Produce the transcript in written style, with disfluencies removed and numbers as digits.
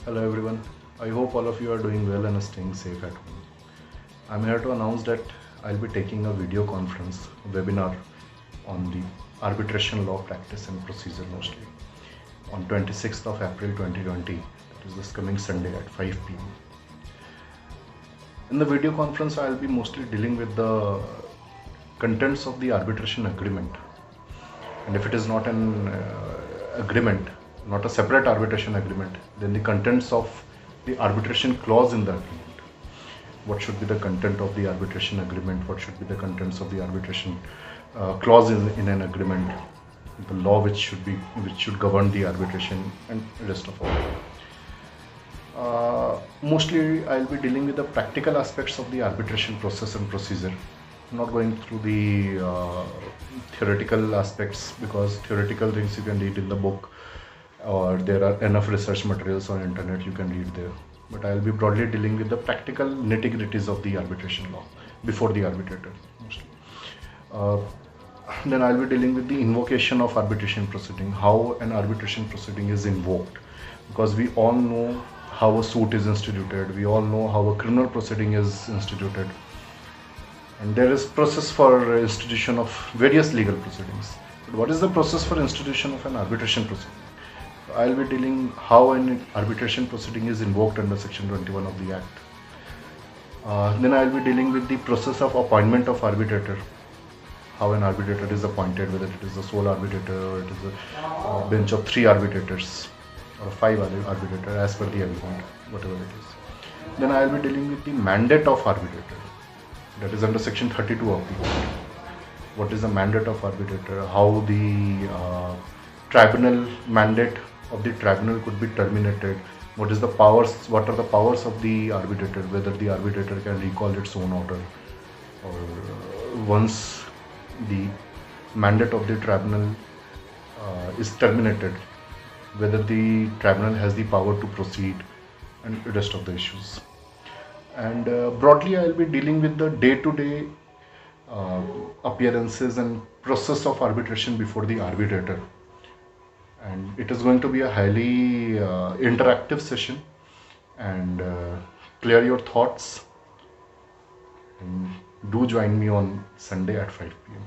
Hello everyone. I hope all of you are doing well and staying safe at home. I'm here to announce that I'll be taking a video conference webinar on the arbitration law practice and procedure mostly on 26th of April 2020. That is this coming Sunday at 5 p.m. In the video conference, I'll be mostly dealing with the contents of the arbitration agreement. And if it is not an agreement, not a separate arbitration agreement, then the contents of the arbitration clause in the agreement. What should be the content of the arbitration agreement? What should be the contents of the arbitration clause in an agreement? The law which should govern the arbitration and rest of all. Mostly I'll be dealing with the practical aspects of the arbitration process and procedure. I'm not going through the theoretical aspects, because theoretical things you can read in the book, or there are enough research materials on internet you can read there. But I'll be broadly dealing with the practical nitty-gritties of the arbitration law before the arbitrator mostly. Then I'll be dealing with the invocation of arbitration proceeding, how an arbitration proceeding is invoked, because we all know how a suit is instituted, we all know how a criminal proceeding is instituted, and there is process for institution of various legal proceedings. But what is the process for institution of an arbitration proceeding? I'll be dealing how an arbitration proceeding is invoked under section 21 of the Act. Then I'll be dealing with the process of appointment of arbitrator, how an arbitrator is appointed, whether it is a sole arbitrator or it is a bench of 3 arbitrators or 5 arbitrators as per the agreement, whatever it is. Then I'll be dealing with the mandate of arbitrator, that is under section 32 of the Act. What is the mandate of arbitrator? How the tribunal mandate of the tribunal could be terminated? What is the powers? What are the powers of the arbitrator? Whether the arbitrator can recall its own order, or once the mandate of the tribunal is terminated, whether the tribunal has the power to proceed, and the rest of the issues. And broadly, I'll be dealing with the day-to-day appearances and process of arbitration before the arbitrator. And it is going to be a highly interactive session, and clear your thoughts, and do join me on Sunday at 5 p.m.